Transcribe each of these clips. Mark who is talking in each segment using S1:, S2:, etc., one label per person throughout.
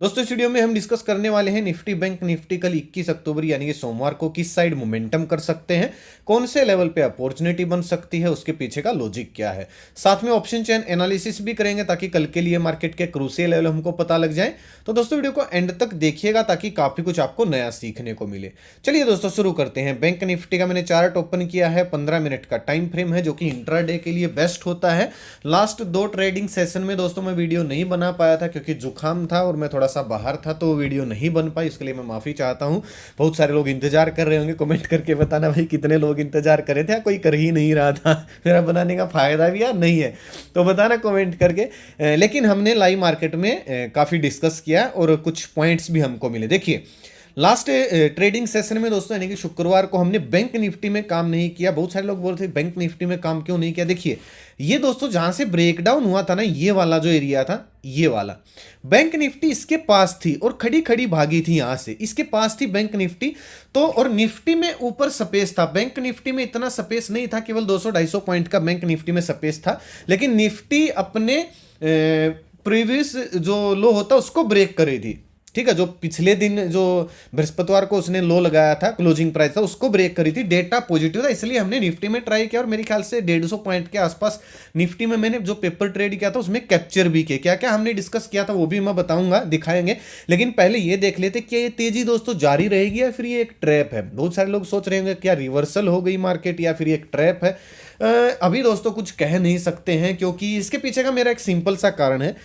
S1: दोस्तों इस वीडियो में हम डिस्कस करने वाले हैं निफ्टी बैंक निफ्टी कल 21 अक्टूबर यानी कि सोमवार को किस साइड मोमेंटम कर सकते हैं, कौन से लेवल पे अपॉर्चुनिटी बन सकती है, उसके पीछे का लॉजिक क्या है। साथ में ऑप्शन चेन एनालिसिस भी करेंगे ताकि कल के लिए मार्केट के क्रूशियल लेवल हमको पता लग जाए। तो दोस्तों वीडियो को एंड तक देखिएगा ताकि काफी कुछ आपको नया सीखने को मिले। चलिए दोस्तों शुरू करते हैं। बैंक निफ्टी का मैंने चार्ट ओपन किया है, 15 मिनट का टाइम फ्रेम है जो कि इंट्राडे के लिए बेस्ट होता है। लास्ट 2 ट्रेडिंग सेशन में दोस्तों मैं वीडियो नहीं बना पाया था क्योंकि जुकाम था और मैं थोड़ा सा बाहर था, तो वीडियो नहीं बन पाई, इसके लिए मैं माफ़ी चाहता हूँ। बहुत सारे लोग इंतजार कर रहे होंगे, कमेंट करके बताना भाई कितने लोग इंतजार कर रहे थे या कोई कर ही नहीं रहा था। मेरा बनाने का फायदा भी या नहीं है तो बताना कमेंट करके। लेकिन हमने लाइव मार्केट में काफ़ी डिस्कस किया और कुछ पॉइंट्स भी हमको मिले। देखिए लास्ट ट्रेडिंग सेशन में दोस्तों यानी कि शुक्रवार को हमने बैंक निफ्टी में काम नहीं किया। बहुत सारे लोग बोल रहे थे बैंक निफ्टी में काम क्यों नहीं किया। देखिए ये दोस्तों जहां से ब्रेकडाउन हुआ था ना, ये वाला जो एरिया था, ये वाला बैंक निफ्टी इसके पास थी और खड़ी खड़ी भागी थी यहां से, इसके पास थी बैंक निफ्टी। तो और निफ्टी में ऊपर स्पेस था, बैंक निफ्टी में इतना स्पेस नहीं था, केवल 200-250 पॉइंट का बैंक निफ्टी में स्पेस था। लेकिन निफ्टी अपने प्रीवियस जो लो होता उसको ब्रेक कर रही थी, ठीक है। जो पिछले दिन जो बृहस्पतिवार को उसने लो लगाया था, क्लोजिंग प्राइस था, उसको ब्रेक करी थी। डेटा पॉजिटिव था, इसलिए हमने निफ्टी में ट्राई किया और मेरे ख्याल से 150 पॉइंट के आसपास निफ्टी में मैंने जो पेपर ट्रेड किया था उसमें कैप्चर भी किया। क्या क्या हमने डिस्कस किया था वो भी मैं बताऊंगा, दिखाएंगे। लेकिन पहले ये देख लेते कि ये तेजी दोस्तों जारी रहेगी या फिर ये एक ट्रैप है। बहुत सारे लोग सोच रहे होंगे क्या रिवर्सल हो गई मार्केट या फिर एक ट्रैप है। अभी दोस्तों कुछ कह नहीं सकते हैं क्योंकि इसके पीछे का मेरा एक सिंपल सा कारण है।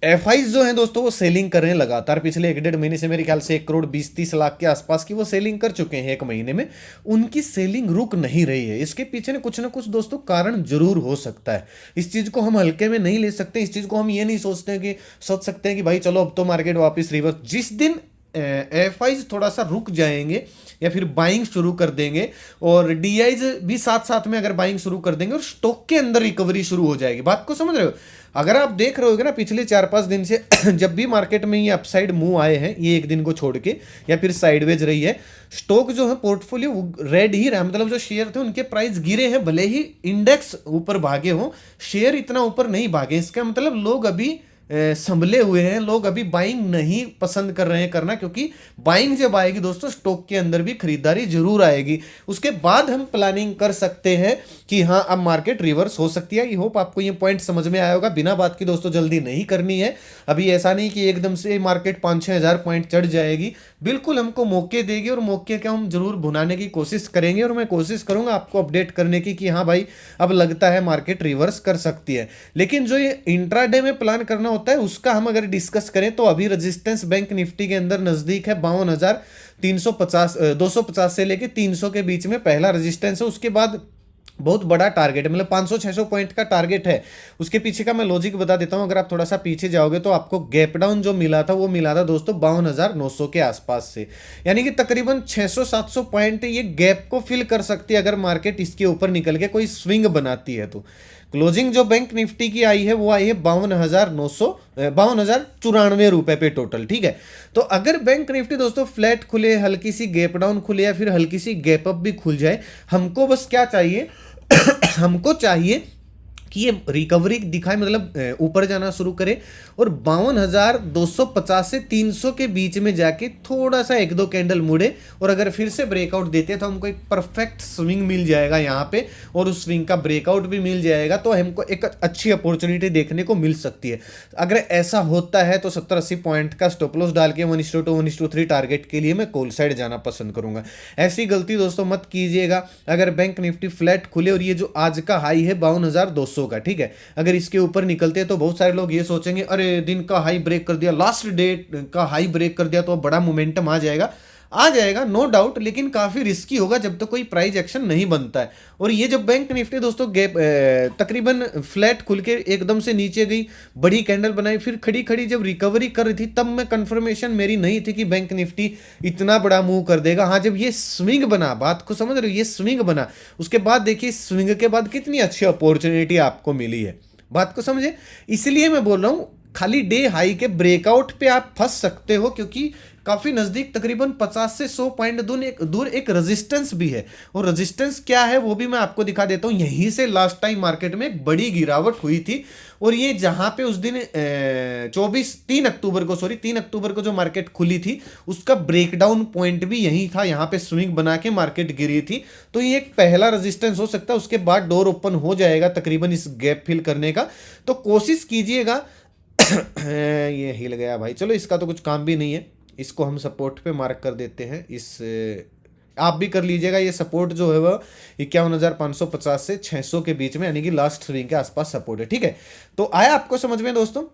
S1: एफआईज जो हैं दोस्तों वो सेलिंग कर रहे हैं लगातार, पिछले 1-1.5 महीने से मेरे ख्याल से 1 करोड़ 20-30 लाख के आसपास की वो सेलिंग कर चुके हैं 1 महीने में। उनकी सेलिंग रुक नहीं रही है, इसके पीछे ना कुछ दोस्तों कारण जरूर हो सकता है। इस चीज को हम हल्के में नहीं ले सकते। इस चीज को हम ये नहीं सोच सकते हैं कि भाई चलो अब तो मार्केट वापस रिवर्स। जिस दिन एफआईज थोड़ा सा रुक जाएंगे या फिर बाइंग शुरू कर देंगे और डीआईज भी साथ साथ में अगर बाइंग शुरू कर देंगे और स्टॉक के अंदर रिकवरी शुरू हो जाएगी। बात को समझ रहे हो। अगर आप देख रहे होगे ना पिछले 4-5 दिन से जब भी मार्केट में ये अपसाइड मूव आए हैं, ये एक दिन को छोड़ के या फिर साइडवेज रही है, स्टॉक जो है पोर्टफोलियो रेड ही रहा। मतलब जो शेयर थे उनके प्राइस गिरे हैं, भले ही इंडेक्स ऊपर भागे हो, शेयर इतना ऊपर नहीं भागे। इसका मतलब लोग अभी संभले हुए हैं, लोग अभी बाइंग नहीं पसंद कर रहे हैं करना, क्योंकि बाइंग जब आएगी दोस्तों स्टॉक के अंदर भी खरीदारी जरूर आएगी। उसके बाद हम प्लानिंग कर सकते हैं कि हाँ अब मार्केट रिवर्स हो सकती है। आई होप आपको ये पॉइंट समझ में आया होगा। बिना बात की दोस्तों जल्दी नहीं करनी है। अभी ऐसा नहीं कि एकदम से मार्केट 5-6 हज़ार पॉइंट चढ़ जाएगी, बिल्कुल हमको मौके देगी और मौके का हम जरूर भुनाने की कोशिश करेंगे। और मैं कोशिश करूंगा आपको अपडेट करने की कि हाँ भाई अब लगता है मार्केट रिवर्स कर सकती है। लेकिन जो ये इंट्राडे में प्लान करना होता है उसका हम अगर डिस्कस करें तो अभी रेजिस्टेंस बैंक निफ्टी के अंदर नजदीक है 52,350 250 से लेके 300 के बीच में पहला रेजिस्टेंस है। उसके बाद बहुत बड़ा टारगेट है, मतलब 500-600 पॉइंट का टारगेट है। उसके पीछे का मैं लॉजिक बता देता हूं। अगर आप थोड़ा सा पीछे जाओगे तो आपको गैप डाउन जो मिला था वो मिला था दोस्तों 52,900 के आसपास से, यानी कि तकरीबन 600-700 पॉइंट ये गैप को फिल कर सकती है अगर मार्केट इसके ऊपर निकल के कोई स्विंग बनाती है। तो क्लोजिंग जो बैंक निफ्टी की आई है वो आई है 52,994 रुपए पे टोटल, ठीक है। तो अगर बैंक निफ्टी दोस्तों फ्लैट खुले, हल्की सी गैप डाउन खुले या फिर हल्की सी गैप अप भी खुल जाए, हमको बस क्या चाहिए हमको चाहिए कि ये रिकवरी दिखाए, मतलब ऊपर जाना शुरू करे और 52,250 से 300 के बीच में जाके थोड़ा सा 1-2 कैंडल मुड़े और अगर फिर से ब्रेकआउट देते हैं तो हमको एक परफेक्ट स्विंग मिल जाएगा यहाँ पे और उस स्विंग का ब्रेकआउट भी मिल जाएगा, तो हमको एक अच्छी अपॉर्चुनिटी देखने को मिल सकती है। अगर ऐसा होता है तो 70-80 पॉइंट का स्टॉप लॉस डाल के 1:2 1:3 टारगेट के लिए मैं कॉल साइड जाना पसंद करूंगा। ऐसी गलती दोस्तों मत कीजिएगा। अगर बैंक निफ्टी फ्लैट खुले और ये जो आज का हाई है 52,200 का, ठीक है, अगर इसके ऊपर निकलते हैं तो बहुत सारे लोग ये सोचेंगे अरे दिन का हाई ब्रेक कर दिया, लास्ट डेट का हाई ब्रेक कर दिया तो बड़ा मोमेंटम आ जाएगा नो डाउट, लेकिन काफी रिस्की होगा जब तक तो कोई प्राइस एक्शन नहीं बनता है। और ये जब बैंक निफ्टी दोस्तों गैप तकरीबन फ्लैट खुल के एकदम से नीचे गई, बड़ी कैंडल बनाई, फिर खड़ी खड़ी जब रिकवरी कर रही थी तब मैं कंफर्मेशन मेरी नहीं थी कि बैंक निफ्टी इतना बड़ा मूव कर देगा। हाँ जब ये स्विंग बना, बात को समझ रहे हो, ये स्विंग बना, उसके बाद देखिए स्विंग के बाद कितनी अच्छी अपॉर्चुनिटी आपको मिली है। बात को समझे, इसलिए मैं बोल रहा हूं खाली डे हाई के ब्रेकआउट पे आप फंस सकते हो, क्योंकि काफी नजदीक, तकरीबन 50 से 100 पॉइंट दूर एक रेजिस्टेंस भी है। और रेजिस्टेंस क्या है वो भी मैं आपको दिखा देता हूं। यहीं से लास्ट टाइम मार्केट में एक बड़ी गिरावट हुई थी, और ये जहां पे उस दिन 3 अक्टूबर को जो मार्केट खुली थी उसका ब्रेकडाउन पॉइंट भी यही था। यहां पे स्विंग बना के मार्केट गिरी थी, तो ये एक पहला रेजिस्टेंस हो सकता है। उसके बाद डोर ओपन हो जाएगा तकरीबन इस गैप फिल करने का, तो कोशिश कीजिएगा। ये हिल गया भाई, चलो इसका तो कुछ काम भी नहीं है, इसको हम सपोर्ट पे मार्क कर देते हैं। आप भी कर लीजिएगा। ये सपोर्ट जो है वह 51,550 से 600 के बीच में, यानी कि लास्ट स्विंग के आसपास सपोर्ट है। ठीक है, तो आया आपको समझ में दोस्तों।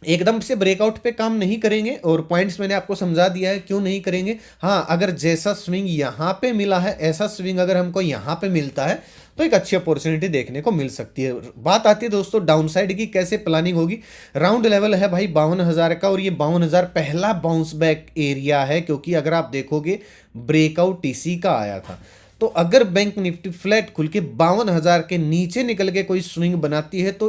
S1: एकदम से ब्रेकआउट पे काम नहीं करेंगे, और पॉइंट्स मैंने आपको समझा दिया है क्यों नहीं करेंगे। हाँ, अगर जैसा स्विंग यहाँ पे मिला है, ऐसा स्विंग अगर हमको यहाँ पे मिलता है तो एक अच्छी अपॉर्चुनिटी देखने को मिल सकती है। बात आती है दोस्तों डाउन साइड की, कैसे प्लानिंग होगी। राउंड लेवल है भाई 52,000 का, और ये 52,000 पहला बाउंस बैक एरिया है, क्योंकि अगर आप देखोगे ब्रेकआउट टीसी का आया था। तो अगर बैंक निफ्टी फ्लैट खुल के 52,000 के नीचे निकल के कोई स्विंग बनाती है तो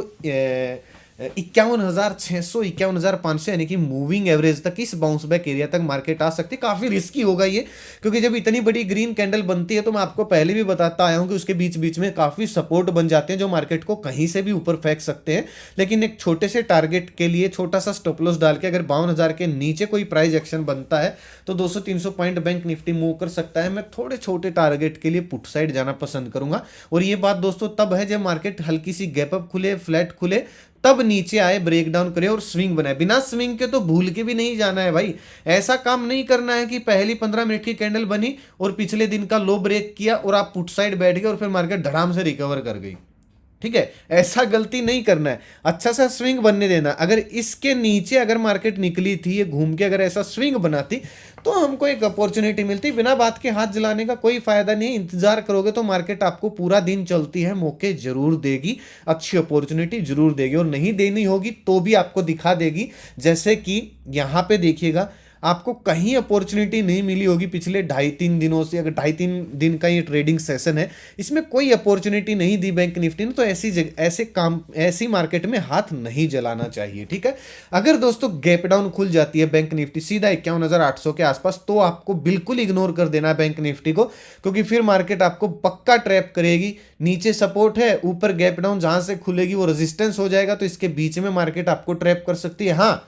S1: 51,600 51,500 यानी कि मूविंग एवरेज तक, इस बाउंस बैक एरिया तक मार्केट आ सकती है। काफी रिस्की होगा ये, क्योंकि जब इतनी बड़ी ग्रीन कैंडल बनती है तो मैं आपको पहले भी बताता आया हूं कि उसके बीच बीच में काफी सपोर्ट बन जाते हैं जो मार्केट को कहीं से भी ऊपर फेंक सकते हैं। लेकिन एक छोटे से टारगेट के लिए छोटा सा स्टॉप लॉस डाल के अगर 52,000 के नीचे कोई प्राइस एक्शन बनता है तो 200-300 पॉइंट बैंक निफ्टी मूव कर सकता है। मैं थोड़े छोटे टारगेट के लिए पुट साइड जाना पसंद करूंगा, और ये बात दोस्तों तब है जब मार्केट हल्की सी गैप अप खुले, फ्लैट खुले, तब नीचे आए, ब्रेकडाउन करे और स्विंग बनाए। बिना स्विंग के तो भूल के भी नहीं जाना है भाई। ऐसा काम नहीं करना है कि पहली 15 मिनट की कैंडल बनी और पिछले दिन का लो ब्रेक किया और आप पुट साइड बैठ गए और फिर मार्केट धड़ाम से रिकवर कर गई। ठीक है, ऐसा गलती नहीं करना है। अच्छा सा स्विंग बनने देना। अगर इसके नीचे अगर मार्केट निकली थी, ये घूम के अगर ऐसा स्विंग बनाती तो हमको एक अपॉर्चुनिटी मिलती। बिना बात के हाथ जलाने का कोई फायदा नहीं। इंतजार करोगे तो मार्केट आपको पूरा दिन चलती है मौके जरूर देगी, अच्छी अपॉर्चुनिटी जरूर देगी, और नहीं देनी होगी तो भी आपको दिखा देगी। जैसे कि यहां पे देखिएगा, आपको कहीं अपॉर्चुनिटी नहीं मिली होगी पिछले 2.5-3 दिनों से। अगर 2.5-3 दिन का ये ट्रेडिंग सेशन है, इसमें कोई अपॉर्चुनिटी नहीं दी बैंक निफ्टी ने, तो ऐसी मार्केट में हाथ नहीं जलाना चाहिए। ठीक है, अगर दोस्तों गैप डाउन खुल जाती है बैंक निफ्टी सीधा 51,800 के आसपास, तो आपको बिल्कुल इग्नोर कर देना बैंक निफ्टी को, क्योंकि फिर मार्केट आपको पक्का ट्रैप करेगी। नीचे सपोर्ट है, ऊपर गैप डाउन जहां से खुलेगी वो रेजिस्टेंस हो जाएगा, तो इसके बीच में मार्केट आपको ट्रैप कर सकती है। हाँ,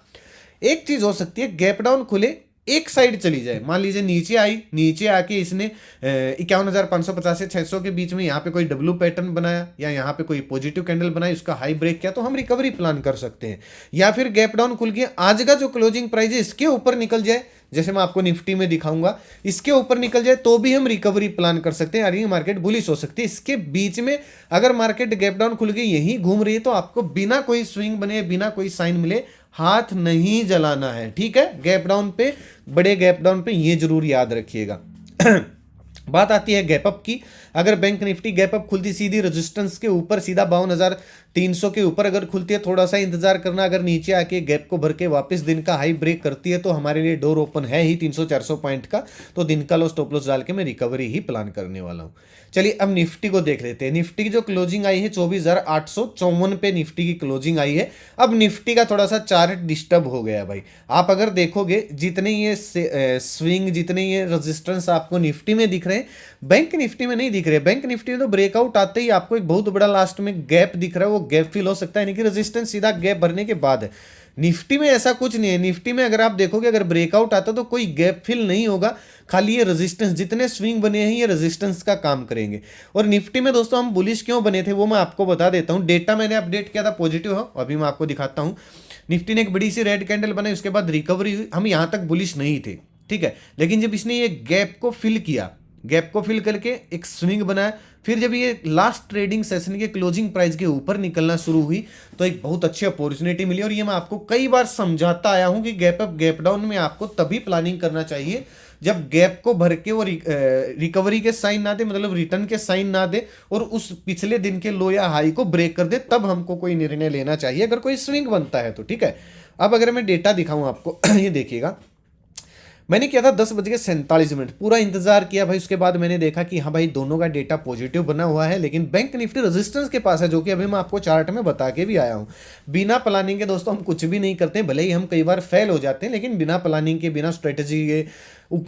S1: एक चीज हो सकती है, गैप डाउन खुले, एक साइड चली जाए, मान लीजिए नीचे आई, नीचे आके इसने 51,550 से 600 के बीच में यहाँ पे कोई डब्ल्यू पैटर्न बनाया या यहाँ पे कोई पॉजिटिव कैंडल बनाई, उसका हाई ब्रेक किया, तो हम रिकवरी प्लान कर सकते हैं। या फिर गैप डाउन खुल के आज का जो क्लोजिंग प्राइस है इसके ऊपर निकल जाए, जैसे मैं आपको निफ्टी में दिखाऊंगा, इसके ऊपर निकल जाए तो भी हम रिकवरी प्लान कर सकते हैं। यानी मार्केट बुलिश हो सकती है। इसके बीच में अगर मार्केट गैप डाउन खुल के यहीं घूम रही है तो आपको बिना कोई स्विंग बने, बिना कोई साइन मिले हाथ नहीं जलाना है। ठीक है, गैप डाउन पे, बड़े गैप डाउन पे ये जरूर याद रखिएगा। बात आती है गैप अप की। अगर बैंक निफ्टी गैप अप खुलती सीधी रेजिस्टेंस के ऊपर, सीधा 52,300 के ऊपर अगर खुलती है, थोड़ा सा इंतजार करना। अगर नीचे आके गैप को भर के वापस दिन का हाई ब्रेक करती है तो हमारे लिए डोर ओपन है ही 300-400 पॉइंट का, तो दिन का लो स्टॉप लॉस डाल के मैं रिकवरी ही प्लान करने वाला हूं। चलिए अब निफ्टी को देख लेते हैं। निफ्टी की जो क्लोजिंग आई है 24,854 पे निफ्टी की क्लोजिंग आई है। अब निफ्टी का थोड़ा सा चार्ट डिस्टर्ब हो गया भाई। आप अगर देखोगे जितने ये स्विंग, जितने ये रेजिस्टेंस आपको निफ्टी में दिख रहे हैं, बैंक निफ्टी में नहीं दिख रहे। बैंक निफ्टी में तो ब्रेकआउट आते ही आपको एक बहुत बड़ा लास्ट में गैप दिख रहा है, वो गैप फिल हो सकता है, यानी कि रेजिस्टेंस सीधा गैप भरने के बाद है। निफ्टी में ऐसा कुछ नहीं है। निफ्टी में अगर आप देखोगे, अगर ब्रेकआउट आता तो कोई गैप फिल नहीं होगा, खाली ये रेजिस्टेंस, जितने स्विंग बने हैं ये रेजिस्टेंस का काम करेंगे। और निफ्टी में दोस्तों हम बुलिश क्यों बने थे वो मैं आपको बता देता हूं। डेटा मैंने अपडेट किया था पॉजिटिव हो, अभी मैं आपको दिखाता हूं। निफ्टी ने एक बड़ी सी रेड कैंडल बनाई, उसके बाद रिकवरी हुई। हम यहां तक बुलिश नहीं थे, ठीक है, लेकिन जब इसने ये गैप को फिल किया, गैप को फिल करके एक स्विंग बनाया, फिर जब ये लास्ट ट्रेडिंग सेशन के क्लोजिंग प्राइस के ऊपर निकलना शुरू हुई तो एक बहुत अच्छी अपॉर्चुनिटी मिली। और ये मैं आपको कई बार समझाता आया हूं कि गैप अप गैप डाउन में आपको तभी प्लानिंग करना चाहिए जब गैप को भर के वो रिकवरी के साइन ना दे, मतलब रिटर्न के साइन ना दे, और उस पिछले दिन के लो या हाई को ब्रेक कर दे, तब हमको कोई निर्णय लेना चाहिए अगर कोई स्विंग बनता है तो। ठीक है, अब अगर मैं डेटा दिखाऊं आपको, ये देखिएगा, मैंने किया था 10:47, पूरा इंतजार किया भाई। उसके बाद मैंने देखा कि हाँ भाई दोनों का डेटा पॉजिटिव बना हुआ है, लेकिन बैंक निफ्टी रेजिस्टेंस के पास है, जो कि अभी मैं आपको चार्ट में बता के भी आया हूँ। बिना प्लानिंग के दोस्तों हम कुछ भी नहीं करते हैं, भले ही हम कई बार फेल हो जाते हैं, लेकिन बिना प्लानिंग के, बिना स्ट्रेटेजी के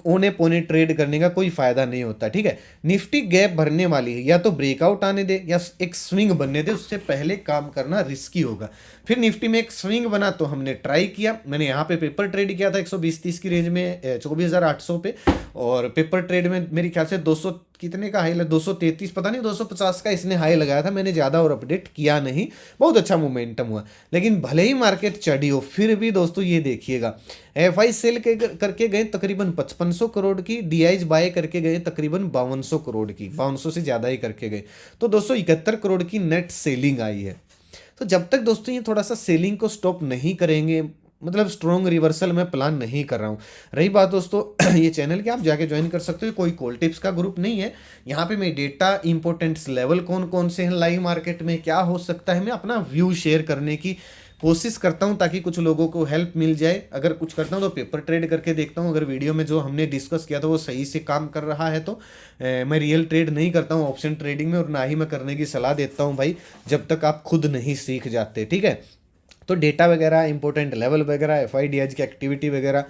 S1: ओने पोने ट्रेड करने का कोई फायदा नहीं होता, ठीक है। निफ्टी गैप भरने वाली है, या तो ब्रेकआउट आने दे या एक स्विंग बनने दे, उससे पहले काम करना रिस्की होगा। फिर निफ्टी में एक स्विंग बना तो हमने ट्राई किया, मैंने यहाँ पे पेपर ट्रेड किया था 120-30 की रेंज में 24,800 पे, और पेपर ट्रेड में मेरे ख्याल से 200 कितने का हाई, 233 पता नहीं 250 का इसने हाई लगाया था, मैंने ज़्यादा और अपडेट किया नहीं। बहुत अच्छा मोमेंटम हुआ, लेकिन भले ही मार्केट चढ़ी हो, फिर भी दोस्तों ये देखिएगा, एफआई सेल करके गए तकरीबन 5500 करोड़ की, डीआईज बाय करके गए तकरीबन 5200 करोड़ की, 5200 से ज़्यादा ही करके गए, तो 271 करोड़ की नेट सेलिंग आई है। तो जब तक दोस्तों ये थोड़ा सा सेलिंग को स्टॉप नहीं करेंगे, मतलब स्ट्रॉन्ग रिवर्सल मैं प्लान नहीं कर रहा हूँ। रही बात दोस्तों ये चैनल के आप जाके ज्वाइन कर सकते हो, कोई कॉल टिप्स का ग्रुप नहीं है। यहाँ पे मैं डेटा इंपॉर्टेंट्स लेवल कौन कौन से हैं लाइव मार्केट में, क्या हो सकता है, मैं अपना व्यू शेयर करने की कोशिश करता हूँ ताकि कुछ लोगों को हेल्प मिल जाए। अगर कुछ करता हूँ तो पेपर ट्रेड करके देखता हूँ, अगर वीडियो में जो हमने डिस्कस किया था वो सही से काम कर रहा है तो मैं रियल ट्रेड नहीं करता हूँ ऑप्शन ट्रेडिंग में, और ना ही मैं करने की सलाह देता हूँ भाई, जब तक आप खुद नहीं सीख जाते, ठीक है। तो डेटा वगैरह, इंपॉर्टेंट लेवल वगैरह, एफआईडीआईज की एक्टिविटी वगैरह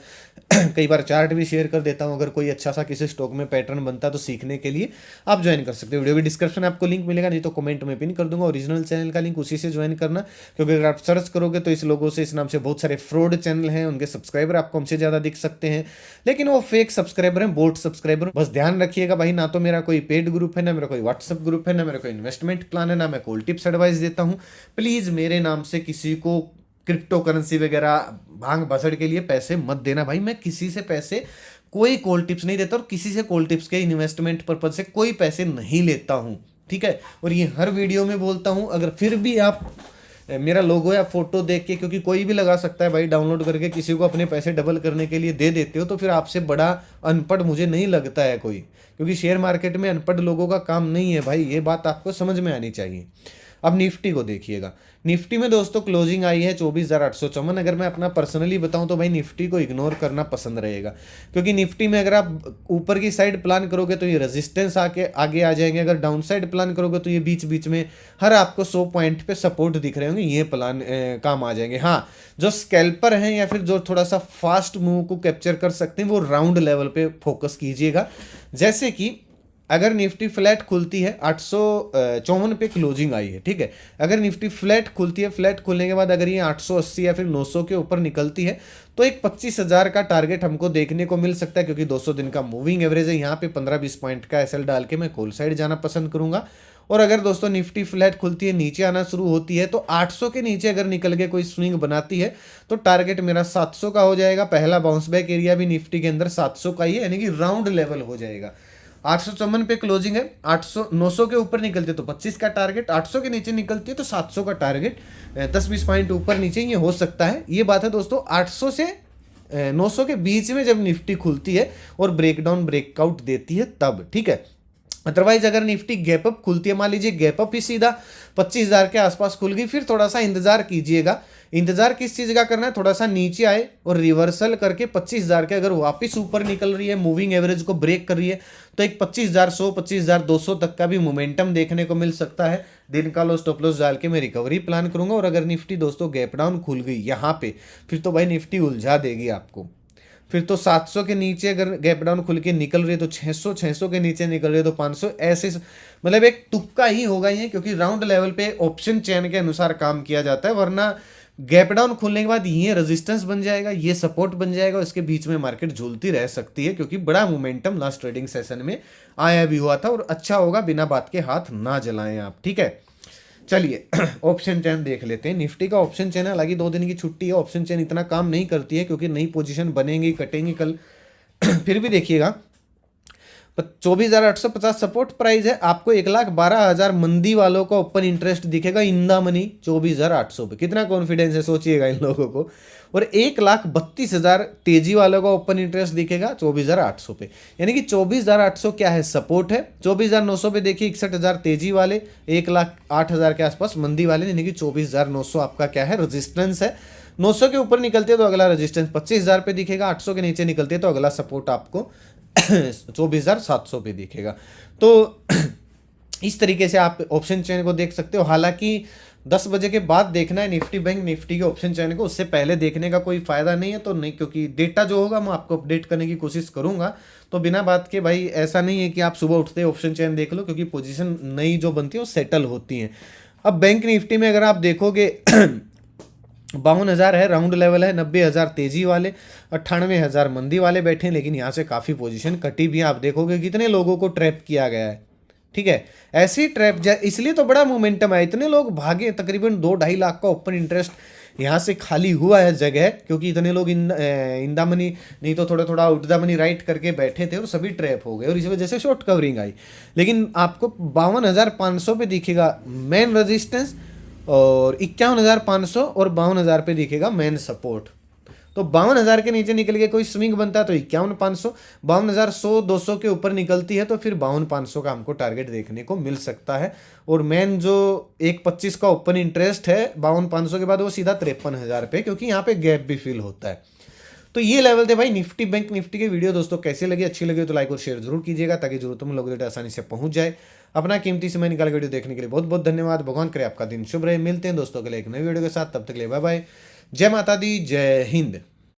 S1: कई बार चार्ट भी शेयर कर देता हूँ। अगर कोई अच्छा सा किसी स्टॉक में पैटर्न बनता है तो सीखने के लिए आप ज्वाइन कर सकते हो। वीडियो की डिस्क्रिप्शन में आपको लिंक मिलेगा, नहीं तो कमेंट में पिन कर दूंगा। ओरिजिनल चैनल का लिंक उसी से ज्वाइन करना, क्योंकि अगर आप सर्च करोगे तो इस लोगों से, इस नाम से बहुत सारे फ्रॉड चैनल हैं, उनके सब्सक्राइबर आपको हमसे ज़्यादा दिख सकते हैं, लेकिन वो फेक सब्सक्राइबर हैं, बोट सब्सक्राइबर। बस ध्यान रखिएगा भाई, ना तो मेरा कोई पेड ग्रुप है, ना मेरा कोई व्हाट्सअप ग्रुप है, ना मेरा कोई इन्वेस्टमेंट प्लान है, ना मैं कॉल टिप्स एडवाइस देता हूँ। प्लीज़ मेरे नाम से किसी को क्रिप्टो करेंसी वगैरह भांग भसड़ के लिए पैसे मत देना भाई। मैं किसी से पैसे, कोई कॉल टिप्स नहीं देता, और किसी से कॉल टिप्स के इन्वेस्टमेंट पर्पज से कोई पैसे नहीं लेता हूँ, ठीक है। और ये हर वीडियो में बोलता हूँ। अगर फिर भी आप मेरा लोगो या फोटो देख के, क्योंकि कोई भी लगा सकता है भाई, डाउनलोड करके किसी को अपने पैसे डबल करने के लिए दे देते हो, तो फिर आपसे बड़ा अनपढ़ मुझे नहीं लगता है कोई, क्योंकि शेयर मार्केट में अनपढ़ लोगों का काम नहीं है भाई, ये बात आपको समझ में आनी चाहिए। अब निफ्टी को देखिएगा, निफ्टी में दोस्तों क्लोजिंग आई है 24,854। अगर मैं अपना पर्सनली बताऊं तो भाई निफ्टी को इग्नोर करना पसंद रहेगा, क्योंकि निफ्टी में अगर आप ऊपर की साइड प्लान करोगे तो ये रेजिस्टेंस आके आगे आ जाएंगे, अगर डाउन साइड प्लान करोगे तो ये बीच बीच में हर आपको 100 पॉइंट पे सपोर्ट दिख रहे होंगे, ये प्लान काम आ जाएंगे। हाँ, जो स्कैल्पर हैं या फिर जो थोड़ा सा फास्ट मूव को कैप्चर कर सकते हैं, वो राउंड लेवल पे फोकस कीजिएगा। जैसे कि अगर निफ्टी फ्लैट खुलती है 854 पे क्लोजिंग आई है, ठीक है। अगर निफ्टी फ्लैट खुलती है, फ्लैट खुलने के बाद अगर ये 880 या फिर 900 के ऊपर निकलती है, तो एक 25,000 का टारगेट हमको देखने को मिल सकता है, क्योंकि 200 दिन का मूविंग एवरेज है। यहाँ पे 15-20 पॉइंट का एसएल डाल के मैं कॉल साइड जाना पसंद करूंगा। और अगर दोस्तों निफ्टी फ्लैट खुलती है, नीचे आना शुरू होती है, तो 800 के नीचे अगर निकल के कोई स्विंग बनाती है तो टारगेट मेरा 700 का हो जाएगा। पहला बाउंस बैक एरिया भी निफ्टी के अंदर 700 का ही है, यानी कि राउंड लेवल हो जाएगा। 854 पे क्लोजिंग है, 800 900 के ऊपर निकलते तो 25 का टारगेट, 800 के नीचे निकलती है तो 700 का टारगेट, 10-20 पॉइंट ऊपर नीचे ये हो सकता है। ये बात है दोस्तों 800 से 900 के बीच में जब निफ्टी खुलती है और ब्रेकडाउन ब्रेकआउट देती है तब, ठीक है। अदरवाइज अगर निफ्टी गैप अप खुलती है, मान लीजिए गैप अप ही सीधा 25,000 के आसपास खुल गई, फिर थोड़ा सा इंतजार कीजिएगा। इंतजार किस चीज़ का करना है, थोड़ा सा नीचे आए और रिवर्सल करके 25,000 के अगर वापस ऊपर निकल रही है, मूविंग एवरेज को ब्रेक कर रही है, तो एक 25,100 25,200 तक का भी मोमेंटम देखने को मिल सकता है। दिन का लो स्टॉप लॉस डाल के मैं रिकवरी प्लान करूंगा। और अगर निफ्टी दोस्तों गैप डाउन खुल गई यहाँ पे, फिर तो भाई निफ्टी उलझा देगी आपको। फिर तो 700 के नीचे अगर गैप डाउन खुल के निकल रही है तो 600 के नीचे निकल रही है तो 500, ऐसे मतलब एक तुक्का ही होगा ये, क्योंकि राउंड लेवल पे ऑप्शन चेन के अनुसार काम किया जाता है। वरना गैप डाउन खुलने के बाद ये रेजिस्टेंस बन जाएगा, ये सपोर्ट बन जाएगा, इसके बीच में मार्केट झूलती रह सकती है, क्योंकि बड़ा मोमेंटम लास्ट ट्रेडिंग सेशन में आया भी हुआ था। और अच्छा होगा बिना बात के हाथ ना जलाएं आप, ठीक है। चलिए ऑप्शन चेन देख लेते हैं। निफ्टी का ऑप्शन चेन है, हालांकि 2 दिन की छुट्टी है, ऑप्शन चेन इतना काम नहीं करती है क्योंकि नई पोजीशन बनेंगी कटेंगी कल फिर भी देखिएगा 24,850 सपोर्ट प्राइस है। आपको 1,12,000 मंदी वालों का ओपन इंटरेस्ट दिखेगा इन द मनी 24,800 पे। कितना कॉन्फिडेंस है सोचिएगा इन लोगों को। और 1,32,000 तेजी वालों का ओपन इंटरेस्ट दिखेगा 24,800 पे, यानी कि 24,800 क्या है, सपोर्ट है। 24,900 पे देखिए 61,000 तेजी वाले, 1,08,000 के आसपास मंदी वाले, यानी कि 24,900 आपका क्या है, रेजिस्टेंस है। 900 के ऊपर निकलते हैं तो अगला रेजिस्टेंस 25,000 पे दिखेगा, 800 के नीचे निकलते हैं तो अगला सपोर्ट आपको 24,700 पे दिखेगा। तो इस तरीके से आप ऑप्शन चेन को देख सकते हो। हालांकि 10 बजे के बाद देखना है निफ्टी बैंक निफ्टी के ऑप्शन चेन को, उससे पहले देखने का कोई फायदा नहीं है। तो नहीं, क्योंकि डेटा जो होगा मैं आपको अपडेट करने की कोशिश करूंगा। तो बिना बात के भाई ऐसा नहीं है कि आप सुबह उठते ऑप्शन चेन देख लो, क्योंकि पोजीशन नई जो बनती है वो सेटल होती है। अब बैंक निफ्टी में अगर आप देखोगे 52,000 है, राउंड लेवल है, 90,000 तेजी वाले, 98,000 मंदी वाले बैठे हैं। लेकिन यहाँ से काफ़ी पोजीशन कटी भी है। आप देखोगे कितने लोगों को ट्रैप किया गया है, ठीक है। ऐसी ट्रैप इसलिए तो बड़ा मोमेंटम है, इतने लोग भागे, तकरीबन 2-2.5 लाख का ओपन इंटरेस्ट यहाँ से खाली हुआ है जगह, क्योंकि इतने लोग इन द मनी नहीं तो थोड़ा थोड़ा आउट द मनी राइट करके बैठे थे और सभी ट्रैप हो गए और इस वजह से शॉर्ट कवरिंग आई। लेकिन आपको 52,500 पे दिखेगा मेन रेजिस्टेंस और 51,500 और 52,000 पे दिखेगा मेन सपोर्ट। तो 52,000 के नीचे निकल के कोई स्विंग बनता है तो 51,500, 52,100-200 के ऊपर निकलती है तो फिर 52,500 का हमको टारगेट देखने को मिल सकता है। और मेन जो 1.25 का ओपन इंटरेस्ट है 52,500 के बाद वो सीधा 53,000 पे, क्योंकि यहाँ पे गैप भी फिल होता है। तो ये लेवल थे भाई निफ्टी बैंक निफ्टी के। वीडियो दोस्तों कैसे लगे, अच्छी लगी तो लाइक और शेयर जरूर कीजिएगा, ताकि जरूरतमंद लोगों तक आसानी से पहुंच जाए। अपना कीमती समय निकाल वीडियो देखने के लिए बहुत बहुत धन्यवाद। भगवान करे आपका दिन शुभ रहे। मिलते हैं दोस्तों के लिए एक नई वीडियो के साथ, तब तक के लिए बाय बाय। जय माता दी, जय हिंद।